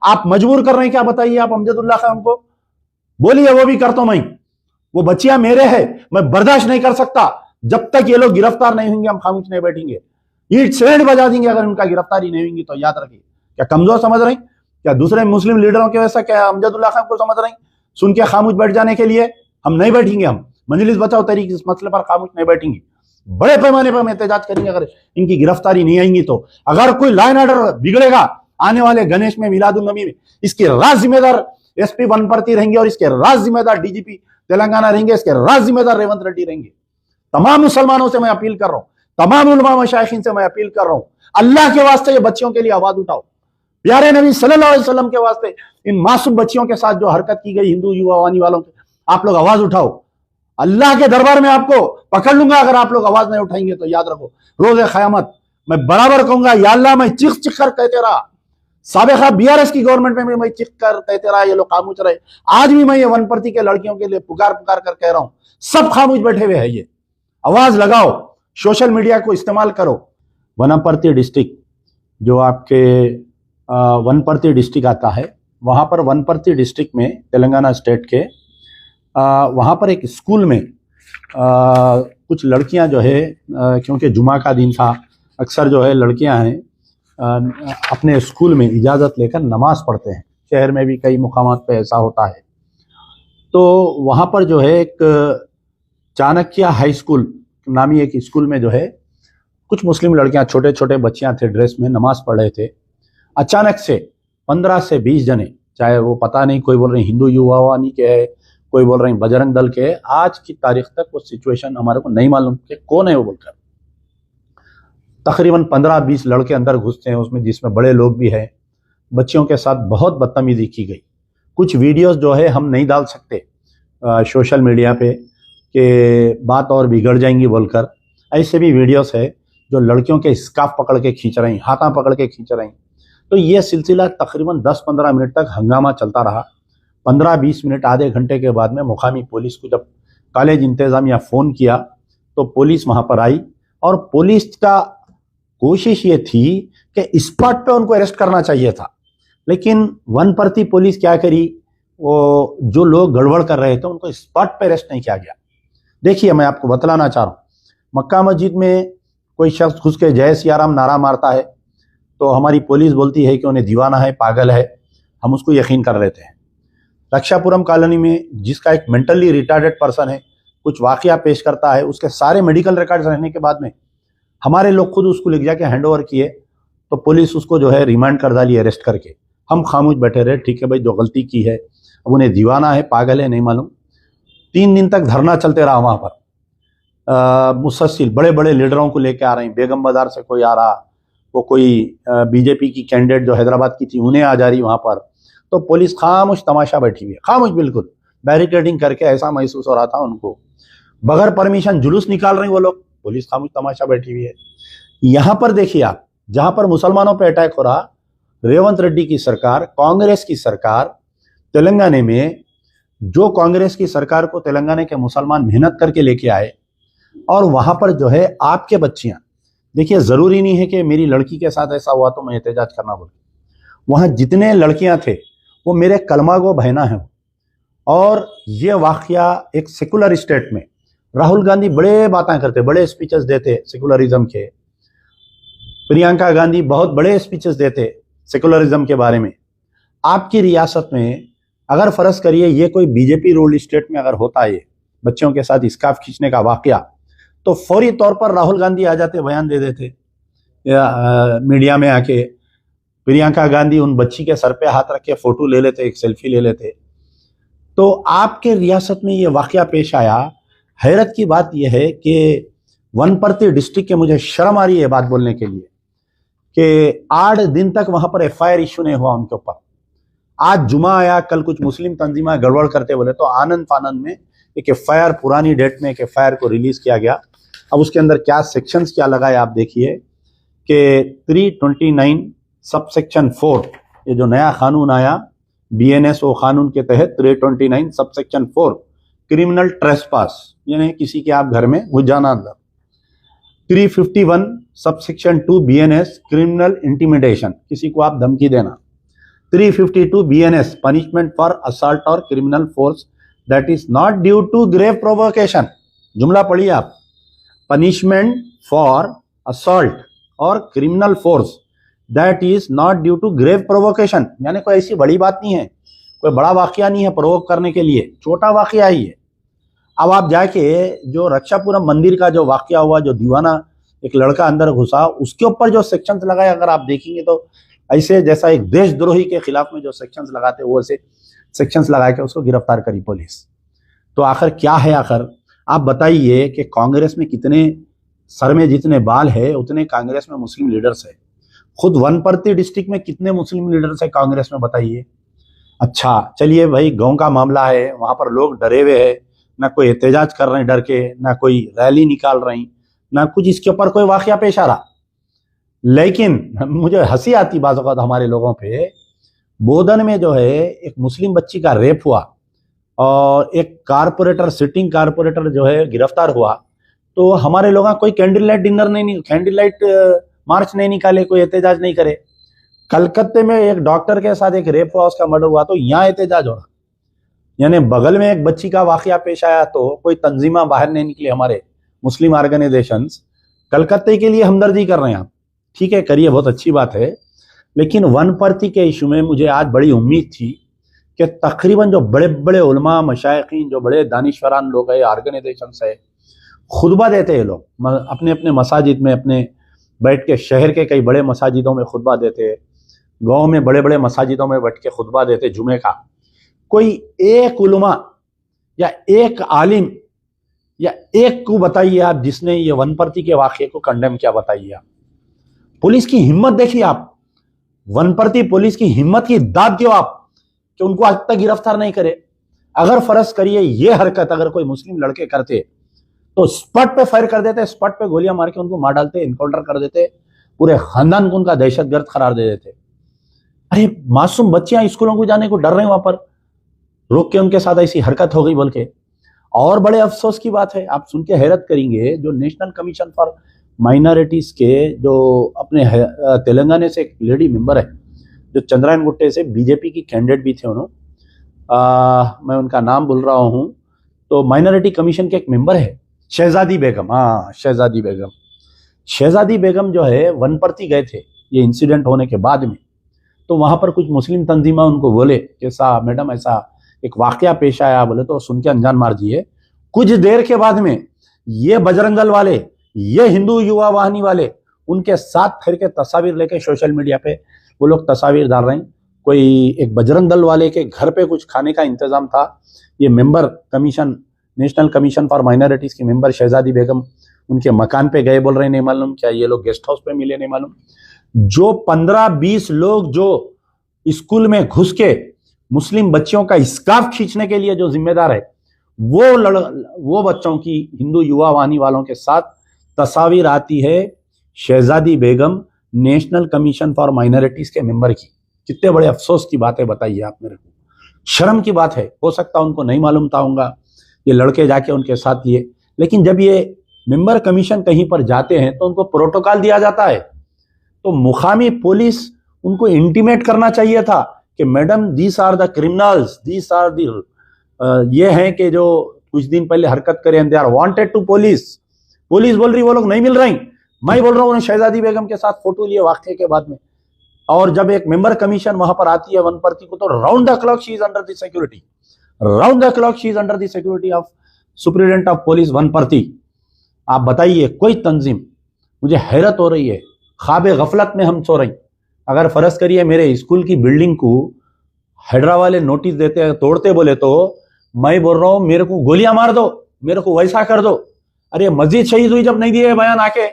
आप मजबूर कर रहे हैं क्या, बताइए आप अमजदुल्लाह खान को बोलिए, वो भी करता हूं मैं। वो बच्चियां मेरे हैं, मैं बर्दाश्त नहीं कर सकता। जब तक ये लोग गिरफ्तार नहीं होंगे हम खामोश नहीं बैठेंगे, ईट सेंड बजा देंगे अगर उनका गिरफ्तारी नहीं होंगी तो। याद रखिए, क्या कमजोर समझ रहे हैं क्या दूसरे मुस्लिम लीडरों के वैसा, क्या अमजदुल्लाह खान को समझ रहे हैं सुन के खामोश बैठ जाने के लिए? हम नहीं बैठेंगे, हम मजलिस बचाओ तहरीक इस मसले पर खामोश नहीं बैठेंगे, बड़े पैमाने पर हम एहतजाज करेंगे अगर इनकी गिरफ्तारी नहीं आएंगी तो। अगर कोई लॉ एंड ऑर्डर बिगड़ेगा आने वाले गणेश में, मिलादुन नबी में, इसके राज जिम्मेदार एसपी वनपर्ती रहेंगे और इसके राज जिम्मेदार डीजीपी तेलंगाना रहेंगे, इसके राज जिम्मेदार रेवंत रेड्डी रहेंगे। तमाम मुसलमानों से मैं अपील कर रहा हूं, तमाम उलमा मशाइखीन से मैं अपील कर रहा हूं, अल्लाह के वास्ते ये बच्चियों के लिए आवाज उठाओ। प्यारे नबी सल्लल्लाहु अलैहि वसल्लम के वास्ते इन मासूम बच्चियों के साथ जो हरकत की गई हिंदू युवावानी वालों के, आप लोग आवाज उठाओ। अल्लाह के दरबार में आपको पकड़ लूंगा अगर आप लोग आवाज नहीं उठाएंगे तो। याद रखो, रोजे क़यामत मैं बराबर कहूंगा, या अल्लाह मैं चीख चीख कर कहते रहा, साबिक़ा बीआरएस की गवर्नमेंट में भी मैं चीख कर कहते रहा, ये लोग खामोश रहे। आज भी मैं ये वनपर्ती के लड़कियों के लिए पुकार पुकार कर कह रहा हूं, सब खामोश बैठे हुए हैं। ये आवाज लगाओ, सोशल मीडिया को इस्तेमाल करो। वनपर्ती डिस्ट्रिक्ट जो आपके वनपर्ती डिस्ट्रिक्ट आता है, वहां पर वनपर्ती डिस्ट्रिक्ट में तेलंगाना स्टेट के वहाँ पर एक स्कूल में कुछ लड़कियां जो है, क्योंकि जुमा का दिन था, अक्सर जो है लड़कियां हैं अपने स्कूल में इजाज़त लेकर नमाज पढ़ते हैं। शहर में भी कई मुकामात पे ऐसा होता है। तो वहाँ पर जो है एक चाणक्य हाई स्कूल नामी एक स्कूल में जो है कुछ मुस्लिम लड़कियां, छोटे छोटे बच्चियां थे, ड्रेस में नमाज पढ़ रहे थे। अचानक से 15 से 20 जने, चाहे वो पता नहीं, कोई बोल रहे हिंदू युवावानी के है, कोई बोल रहे हैं बजरंग दल के। आज की तारीख तक वो सिचुएशन हमारे को नहीं मालूम कि कौन है वो बोलकर। तकरीबन 15-20 लड़के अंदर घुसते हैं उसमें, जिसमें बड़े लोग भी हैं। बच्चियों के साथ बहुत बदतमीजी की गई। कुछ वीडियोस जो है हम नहीं डाल सकते सोशल मीडिया पे कि बात और बिगड़ जाएंगी बोलकर। ऐसे भी वीडियोस है जो लड़कियों के स्कार्फ पकड़ के खींच रही, हाथा पकड़ के खींच रही। तो ये सिलसिला तकरीबन 10-15 मिनट तक हंगामा चलता रहा। 15-20 मिनट, आधे घंटे के बाद में मुकामी पुलिस को जब कॉलेज इंतजामिया फ़ोन किया तो पुलिस वहाँ पर आई, और पुलिस का कोशिश ये थी कि स्पॉट पे उनको अरेस्ट करना चाहिए था, लेकिन वनपर्ती पुलिस क्या करी, वो जो लोग गड़बड़ कर रहे थे उनको स्पॉट पे अरेस्ट नहीं किया गया। देखिए, मैं आपको बतलाना चाह रहा हूँ, मक्का मस्जिद में कोई शख्स घुस के जय सियाराम नारा मारता है तो हमारी पुलिस बोलती है कि उन्हें दीवाना है, पागल है, हम उसको यकीन कर लेते हैं। रक्षापुरम कॉलोनी में जिसका एक मेंटली रिटार्डेड पर्सन है, कुछ वाकया पेश करता है, उसके सारे मेडिकल रिकॉर्ड्स रहने के बाद में हमारे लोग खुद उसको लेके जाके हैंड ओवर किए तो पुलिस उसको जो है रिमांड कर डाली अरेस्ट करके। हम खामोश बैठे रहे, ठीक है भाई, जो गलती की है, अब उन्हें दीवाना है, पागल है, नहीं मालूम। 3 दिन तक धरना चलते रहा वहाँ पर। मुसलसिल बड़े बड़े लीडरों को लेके आ रहे हैं, बेगम बाजार से कोई आ रहा, वो कोई बीजेपी की कैंडिडेट जो हैदराबाद की थी उन्हें आ जा रही वहाँ पर। तो पुलिस खामोश तमाशा बैठी हुई है, खामोश बिल्कुल बैरिकेडिंग करके, ऐसा महसूस हो रहा था उनको। बगैर परमिशन जुलूस निकाल रहे वो लोग, पुलिस खामोश तमाशा बैठी हुई है। यहाँ पर देखिए आप, जहाँ पर मुसलमानों पर अटैक हो रहा, रेवंत रेड्डी की सरकार, कांग्रेस की सरकार तेलंगाना में, जो कांग्रेस की सरकार को तेलंगाना के मुसलमान मेहनत करके लेके आए, और वहाँ पर जो है आपके बच्चियाँ, देखिए ज़रूरी नहीं है कि मेरी लड़की के साथ ऐसा हुआ तो मैं एहतजाज करना बोल। वहाँ जितने लड़कियाँ थे वो मेरे कलमा गो बहना है। और ये वाकया एक सेकुलर स्टेट में, राहुल गांधी बड़े बातें करते, बड़े स्पीचेस देते सेकुलरिज्म के, प्रियंका गांधी बहुत बड़े स्पीचेस देते सेकुलरिज्म के बारे में। आपकी रियासत में अगर फर्ज करिए ये कोई बीजेपी रूल्ड स्टेट में अगर होता है बच्चों के साथ स्कार्फ खींचने का वाकया, तो फौरी तौर पर राहुल गांधी आ जाते, बयान दे देते मीडिया में आके। प्रियंका गांधी उन बच्ची के सर पे हाथ रख के फोटो ले लेते, एक सेल्फी ले लेते। तो आपके रियासत में ये वाकया पेश आया। हैरत की बात यह है कि वनपर्ती डिस्ट्रिक्ट के, मुझे शर्म आ रही है बात बोलने के लिए, कि 8 दिन तक वहां पर FIR इश्यू नहीं हुआ उनके ऊपर। आज जुमा आया, कल कुछ मुस्लिम तंजीमा गड़बड़ करते बोले तो आनंद फानंद में एक FIR, पुरानी डेट में एक FIR को रिलीज किया गया। अब उसके अंदर क्या सेक्शंस क्या लगाए आप देखिए कि 329 सबसेक्शन 4, ये जो नया कानून आया BNSO कानून के तहत, 329 सबसेक्शन 4 क्रिमिनल ट्रेसपास, यानी किसी के आप घर में घुस जाना अंदर। 351 सबसेक्शन 2 BNS क्रिमिनल इंटिमिडेशन, किसी को आप धमकी देना। 352 BNS, punishment for assault or criminal force that is not due to grave provocation. जुमला पढ़िए आप, punishment for assault और criminal force that is not due to grave provocation, यानी कोई ऐसी बड़ी बात नहीं है, कोई बड़ा वाकया नहीं है प्रोवोक करने के लिए, छोटा वाकया ही है। अब आप जाके जो रक्षापुरम मंदिर का जो वाकया हुआ, जो दीवाना एक लड़का अंदर घुसा, उसके ऊपर जो सेक्शंस लगाए अगर आप देखेंगे तो ऐसे जैसा एक देशद्रोही के खिलाफ में जो सेक्शंस लगाते हैं वो से सेक्शंस लगा के उसको गिरफ्तार करी पुलिस। तो आखिर क्या है, आखिर आप बताइए कि कांग्रेस में कितने, सर में जितने बाल है उतने कांग्रेस में मुस्लिम लीडर्स है। खुद वनपर्ती डिस्ट्रिक्ट में कितने मुस्लिम लीडर्स है कांग्रेस में, बताइए। अच्छा चलिए भाई, गांव का मामला है, वहां पर लोग डरे हुए हैं, ना कोई एहतजाज कर रहे हैं डर के, ना कोई रैली निकाल रहे हैं, ना कुछ इसके ऊपर कोई वाकया पेश आ रहा। लेकिन मुझे हंसी आती बाज़ औक़ात हमारे लोगों पे, बोधन में जो है एक मुस्लिम बच्ची का रेप हुआ और एक कारपोरेटर, सिटिंग कारपोरेटर जो है गिरफ्तार हुआ, तो हमारे लोग कोई कैंडल लाइट डिनर नहीं, कैंडल लाइट मार्च नहीं निकाले, कोई एहतजाज नहीं करे। कलकत्ते में एक डॉक्टर के साथ एक रेप हुआ, उसका मर्डर हुआ, तो यहाँ एहतजाज हो रहा। यानी बगल में एक बच्ची का वाकया पेश आया तो कोई तंजीमा बाहर नहीं निकली, हमारे मुस्लिम ऑर्गेनाइजेशंस कलकत्ते के लिए हमदर्दी कर रहे हैं। आप ठीक है, करिए, बहुत अच्छी बात है। लेकिन वनपर्ती के इशू में मुझे आज बड़ी उम्मीद थी कि तकरीबन जो बड़े बड़े उलमा, मशाइखीन, जो बड़े दानिशवरान लोग है, ऑर्गेनाइजेशंस है, खुतबा देते हैं लोग अपने अपने मसाजिद में, अपने बैठ के, शहर के कई बड़े मसाजिदों में खुतबा देते, गाँव में बड़े बड़े मसाजिदों में बैठ के खुतबा देते जुमे का। कोई एक उलमा या एक आलिम या एक को बताइए आप जिसने ये वनपर्ती के वाक़े को कंडेम किया, बताइए आप। पुलिस की हिम्मत देखिए आप, वनपर्ती पुलिस की हिम्मत की दाद दो आप कि उनको आज तक गिरफ्तार नहीं करे। अगर फर्ज करिए ये हरकत अगर कोई मुस्लिम लड़के करते तो स्पॉट पे फायर कर देते, स्पॉट पे गोलियां मार के उनको मार डालते, इनकाउंटर कर देते, पूरे खानदान को उनका दहशतगर्द करार दे देते। अरे मासूम बच्चियां स्कूलों को जाने को डर रहे, वहां पर रोक के उनके साथ ऐसी हरकत हो गई बोल के। और बड़े अफसोस की बात है, आप सुन के हैरत करेंगे, जो नेशनल कमीशन फॉर माइनॉरिटीज के जो अपने तेलंगाना से एक लेडी मेंबर है, जो चंद्रायन गुट्टे से बीजेपी की कैंडिडेट भी थे उन्होंने, मैं उनका नाम भूल रहा हूं, तो माइनॉरिटी कमीशन के एक मेंबर है शहजादी बेगम। हाँ, शहजादी बेगम, शहजादी बेगम जो है वनपर्ती गए थे ये इंसिडेंट होने के बाद में, तो वहां पर कुछ मुस्लिम तंजीमा उनको बोले कि साहब मैडम ऐसा एक वाकया पेश आया, बोले तो सुन के अनजान मार दिए। कुछ देर के बाद में ये बजरंग दल वाले, ये हिंदू युवा वाहिनी वाले उनके साथ फिर के तस्वीर लेके सोशल मीडिया पे वो लोग तस्वीर डाल रहे हैं। कोई एक बजरंग दल वाले के घर पे कुछ खाने का इंतजाम था, ये member commission, national commission for minorities की मेंबर शहजादी बेगम उनके मकान पे गए, बोल रहे नहीं मालूम क्या ये लोग गेस्ट हाउस पे मिले, नहीं मालूम। जो 15-20 लोग जो स्कूल में घुस के मुस्लिम बच्चियों का स्कार्फ खींचने के लिए जो जिम्मेदार है, वो बच्चों की हिंदू युवा वाहिनी वालों के साथ तस्वीर आती है शहजादी बेगम नेशनल कमीशन फॉर माइनॉरिटीज के मेंबर की। कितने बड़े अफसोस की बात है, बताइए आप मेरे को, शर्म की बात है। हो सकता उनको नहीं मालूम था होगा, ये लड़के जाके उनके साथ ये, लेकिन जब ये मेंबर कमीशन कहीं पर जाते हैं तो उनको प्रोटोकॉल दिया जाता है, तो मुकामी पुलिस उनको इंटीमेट करना चाहिए था कि madam these are the criminals, these are the ये हैं कि जो कुछ दिन पहले हरकत करें, they are wanted to police. Police बोल रही वो लोग नहीं मिल रही, मैं बोल रहा हूँ शहजादी बेगम के साथ फोटो लिए वाकये के बाद में। और जब एक मेंबर कमीशन वहां पर आती है वनपर्ती को, तो round the clock she is under the security, round the clock she is under the security of superintendent of police Wanaparthy. आप बताइए कोई तंजीम, मुझे हैरत हो रही है, ख्वाब गफलत में हम सो रही। अगर फर्ज करिए मेरे स्कूल की बिल्डिंग को हैदरा वाले नोटिस देते तोड़ते बोले तो मैं बोल रहा हूं मेरे को गोलियां मार दो, मेरे को वैसा कर दो। अरे मस्जिद शहीद हुई जब नहीं दिए बयान आके,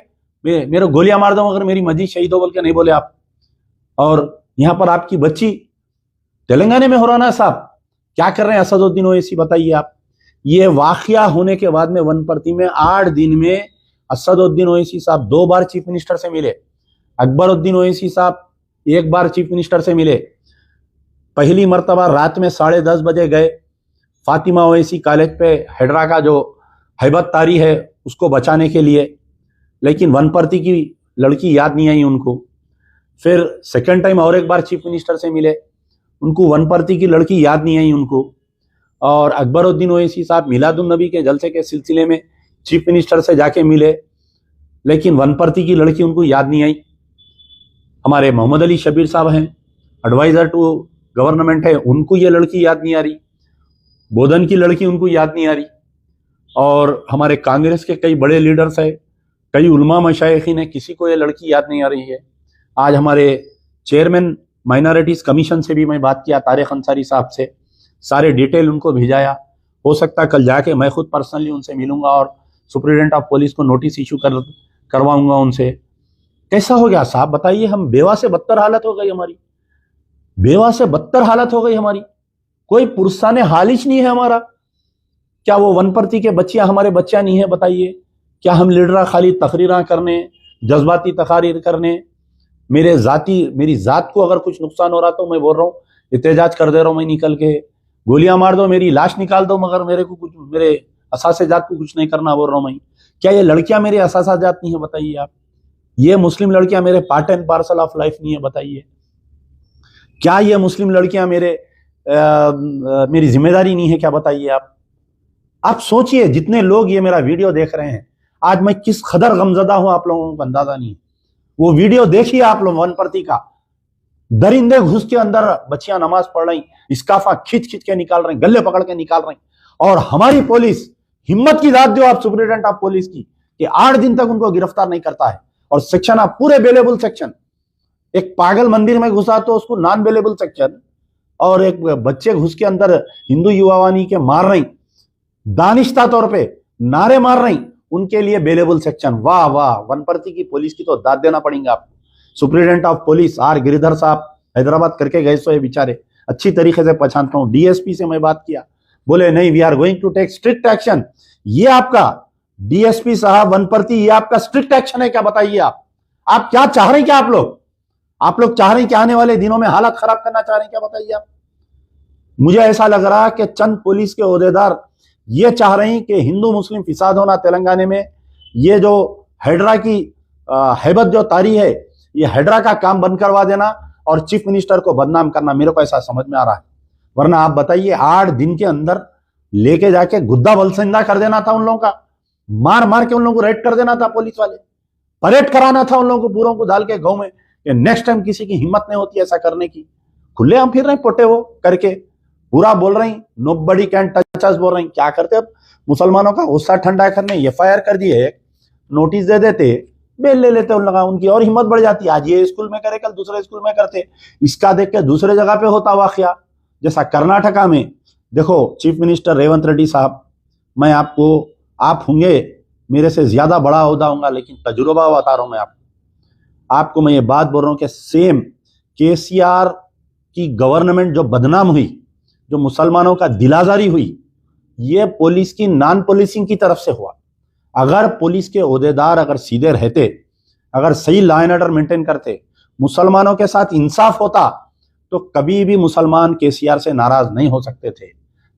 मेरे गोलियां मार दो अगर मेरी मस्जिद शहीद हो बोल के नहीं बोले आप। और यहां पर आपकी बच्ची तेलंगाना में हो रहा ना साहब, क्या कर रहे हैं असदुद्दीन ओवैसी, बताइए आप। ये वाकया होने के बाद में वनपर्ती में 8 दिन में असदुद्दीन ओवैसी साहब 2 बार चीफ मिनिस्टर से मिले, अकबरुद्दीन ओवैसी साहब 1 बार चीफ मिनिस्टर से मिले। पहली मर्तबा रात में 10:30 बजे गए फातिमा ओवैसी कॉलेज पे, हैदरा का जो हैबत तारी है उसको बचाने के लिए, लेकिन वनपर्ती की लड़की याद नहीं आई उनको। फिर सेकंड टाइम और 1 बार चीफ मिनिस्टर से मिले, उनको वनपर्ती की लड़की याद नहीं आई उनको। और अकबरुद्दीन ओवैसी साहब मिलादुन नबी के जलसे के सिलसिले में चीफ मिनिस्टर से जाके मिले, लेकिन वनपर्ती की लड़की उनको याद नहीं आई। हमारे मोहम्मद अली शबीर साहब हैं, एडवाइजर टू गवर्नमेंट है, उनको ये लड़की याद नहीं आ रही। बोधन की लड़की उनको याद नहीं आ रही। और हमारे कांग्रेस के कई बड़े लीडर्स हैं, कई उलमा मशाइखीन हैं, किसी को ये लड़की याद नहीं आ रही है। आज हमारे चेयरमैन माइनॉरिटीज कमीशन से भी मैं बात किया, तारिक अंसारी साहब से, सारे डिटेल उनको भेजाया। हो सकता है कल जाके मैं खुद पर्सनली उनसे मिलूंगा और सुप्रिटेंडेंट ऑफ पुलिस को नोटिस इशू करवाऊंगा उनसे। कैसा हो गया साहब बताइए, हम बेवा से बदतर हालत हो गई हमारी, बेवा से बदतर हालत हो गई हमारी, कोई पुरसाने हालिश नहीं है हमारा। क्या वो वनपर्ती के बच्चियां हमारे बच्चा नहीं है बताइए? क्या हम लीडरा खाली तकरीरा करने, जज्बाती तकारीर करने, मेरी जात को अगर कुछ नुकसान हो रहा तो मैं बोल रहा हूँ एहतजाज कर दे रहा हूँ, मैं निकल के गोलियां मार दो, मेरी लाश निकाल दो, मगर मेरे को कुछ, मेरे असासे जात को कुछ नहीं करना बोल रहा हूँ मैं। क्या ये लड़कियां मेरे असासा जात नहीं है बताइए आप? ये मुस्लिम लड़कियां मेरे part and parcel of life नहीं है बताइए? क्या ये मुस्लिम लड़कियां मेरी जिम्मेदारी नहीं है क्या बताइए आप? आप सोचिए, जितने लोग ये मेरा वीडियो देख रहे हैं, आज मैं किस कदर गमजदा हूं आप लोगों को अंदाजा नहीं है। वो वीडियो देखिए आप लोग वनपर्ती का, दरिंदे घुस के अंदर बच्चियां नमाज पढ़ रही, इस्काफा खींच खींच के निकाल रही, गले पकड़ के निकाल रही, और हमारी पुलिस हिम्मत की दाद दो आप सुप्रिटेंडेंट ऑफ पुलिस की कि 8 दिन तक उनको गिरफ्तार नहीं करता है। और सेक्शन आप पूरे बेलेबल सेक्शन, एक पागल मंदिर में घुसा तो उसको नॉन बेलेबल सेक्शन, और एक बच्चे घुस के अंदर हिंदू युवावानी के मार रही, दानिश्ता तौर पे नारे मार रही, उनके लिए बेलेबल सेक्शन। वाह वाह, वनपर्ती की पुलिस की तो दाद देना पड़ेगा आपको। Superintendent of police R Giridhar साहब हैदराबाद करके गए, सो ये बेचारे अच्छी तरीके से पहचानता हूं। डीएसपी से मैं बात किया, बोले नहीं, we are going to take strict action. ये आपका डीएसपी साहब वनपर्ती, ये आपका स्ट्रिक्ट एक्शन है क्या बताइए आप क्या चाह रहे हैं? क्या आप लोग चाह रहे हैं कि आने वाले दिनों में हालत खराब करना चाह रहे हैं क्या बताइए आप? मुझे ऐसा लग रहा है कि चंद पुलिस के ओहदेदार ये चाह रहे हैं कि हिंदू मुस्लिम फिसाद होना तेलंगाना में, ये जो हैड्रा की हैबत जो तारी है, ये हैड्रा का काम बंद करवा देना और चीफ मिनिस्टर को बदनाम करना, मेरे को ऐसा समझ में आ रहा है। वरना आप बताइए, 8 दिन के अंदर लेके जाके गुद्दा बलसिंदा कर देना था उन लोगों का, मार मार के उन लोगों को रेड कर देना था, पुलिस वाले परेड कराना था उन लोगों को पूरों को डाल के गांव में। नेक्स्ट टाइम किसी की हिम्मत नहीं होती ऐसा करने की। खुले हम फिर रहे पोटे वो करके, पूरा बोल रही नोबडी कैन टच अस बोल रही। क्या करते अब मुसलमानों का गुस्सा ठंडा करने एफआईआर कर दिए, नोटिस दे देते, बेल ले लेते उन लोग, उनकी और हिम्मत बढ़ जाती। आज ये स्कूल में करे, कल दूसरे स्कूल में करते। इसका देख के दूसरे जगह पे होता वाकया, जैसा कर्नाटका में। देखो चीफ मिनिस्टर रेवंत रेड्डी साहब, मैं आप होंगे मेरे से ज्यादा बड़ा ओहदा होगा, लेकिन तजुर्बा बता रहा हूं मैं आपको मैं ये बात बोल रहा हूं कि सेम केसीआर की गवर्नमेंट जो बदनाम हुई, जो मुसलमानों का दिलाजारी हुई, ये पुलिस की नॉन पुलिसिंग की तरफ से हुआ। अगर पुलिस के ओहदेदार अगर सीधे रहते, अगर सही लॉ एंड ऑर्डर मेंटेन करते, मुसलमानों के साथ इंसाफ होता, तो कभी भी मुसलमान केसीआर से नाराज नहीं हो सकते थे।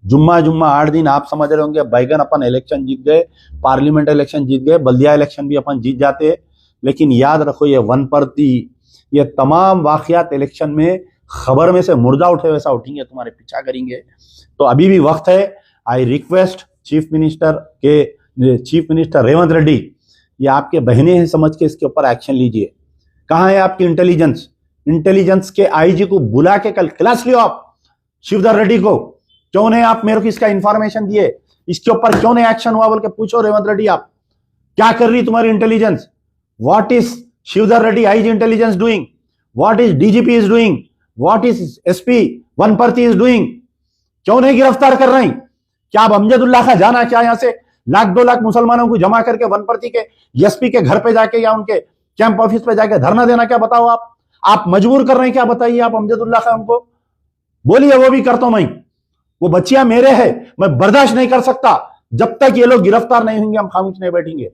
जुम्मा 8 दिन आप समझ रहे होंगे, बैगन अपन इलेक्शन जीत गए, पार्लियामेंट इलेक्शन जीत गए, बल्दिया इलेक्शन भी अपन जीत जाते। लेकिन याद रखो, ये वनपर्ती, ये तमाम वाकयात इलेक्शन में खबर में से मुर्दा उठे वैसा उठेंगे, तुम्हारे पीछा करेंगे। तो अभी भी वक्त है। I request chief minister Revanth Reddy, ये आपके बहने हैं समझ के इसके ऊपर एक्शन लीजिए। कहाँ है आपकी इंटेलिजेंस के आईजी को बुला के कल क्लास लियो आप शिवधर रेड्डी को। क्यों नहीं आप मेरे को इसका इंफॉर्मेशन दिए, इसके ऊपर क्यों नहीं एक्शन हुआ बोल के पूछो रेवंत रेड्डी, आप क्या कर रही तुम्हारी intelligence? What is Shivdhar Reddy IG intelligence doing? What is DGP is doing? What is SP Wanaparthy is doing? क्यों नहीं गिरफ्तार कर रही? क्या अब अमजदुल्ला का जाना, क्या यहां से 1-2 लाख मुसलमानों को जमा करके वनपर्ती के एसपी के घर पे जाके या उनके कैंप ऑफिस पे जाके धरना देना, क्या बताओ आप मजबूर कर रहे हैं क्या बताइए आप अमजदुल्ला खान उनको? बोलिए, वो भी करता हूं मैं। वो बच्चियां मेरे हैं, मैं बर्दाश्त नहीं कर सकता। जब तक ये लोग गिरफ्तार नहीं होंगे हम खामोश नहीं बैठेंगे,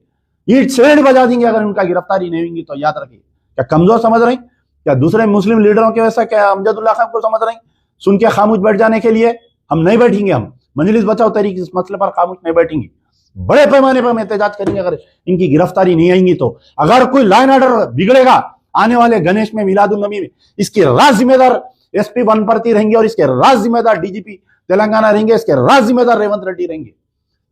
ईट सेंड बजा देंगे अगर उनका गिरफ्तारी नहीं होंगी तो। याद रखिए, क्या कमजोर समझ रही? क्या दूसरे मुस्लिम लीडरों के वैसा क्या अमजदुल्ला खान को समझ रही? सुन के खामोश बैठ जाने के लिए हम नहीं बैठेंगे। हम मजलिस बचाओ तहरीक इस मसले पर खामोश नहीं बैठेंगे, बड़े पैमाने पर हम एहतजाज करेंगे अगर इनकी गिरफ्तारी नहीं आएंगी तो। अगर कोई लॉ एंड ऑर्डर बिगड़ेगा आने वाले गणेश में, मिलादुन नबी में, इसकी राज जिम्मेदार एसपी वनपर्ती रहेंगे और इसके राज जिम्मेदार डीजीपी तेलंगाना रहेंगे, इसके राज जिम्मेदार रेवंत रेड्डी रहेंगे।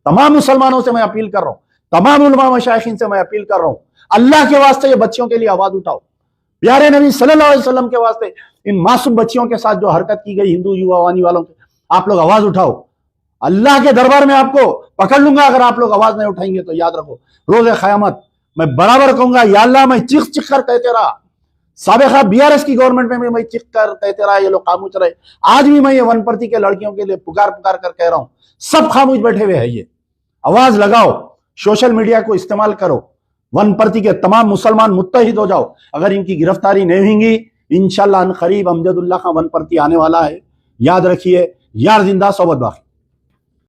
तमाम मुसलमानों से मैं अपील कर रहा हूं, तमाम उलमा मशाइखीन से मैं अपील कर रहा हूं, अल्लाह के वास्ते ये बच्चियों के लिए आवाज उठाओ। प्यारे नबी सल्लल्लाहु अलैहि वसल्लम के वास्ते इन मासूम बच्चियों के साथ जो हरकत की गई हिंदू युवा वानी वालों के, आप लोग आवाज उठाओ। अल्लाह के दरबार में आपको पकड़ लूंगा अगर आप लोग आवाज नहीं उठाएंगे। तो याद रखो, रोज क़यामत मैं बराबर कहूंगा, या अल्लाह मैं चीख चीख कर कहते रहा, साबिक़ा बीआरएस की गवर्नमेंट में भी मैं चीख कर कहते रहा, ये लोग खामोश रहे। आज भी मैं ये वनपर्ती के लड़कियों के लिए पुकार पुकार कर कह रहा हूं, सब खामोश बैठे हुए हैं। ये आवाज लगाओ, सोशल मीडिया को इस्तेमाल करो, वनपर्ती के तमाम मुसलमान मुत्तहिद हो जाओ। अगर इनकी गिरफ्तारी नहीं होगी, इंशाअल्लाह अन करीब अमजदुल्लाह का वनपर्ती आने वाला है। याद रखिए, यार जिंदा सोबत बाकी।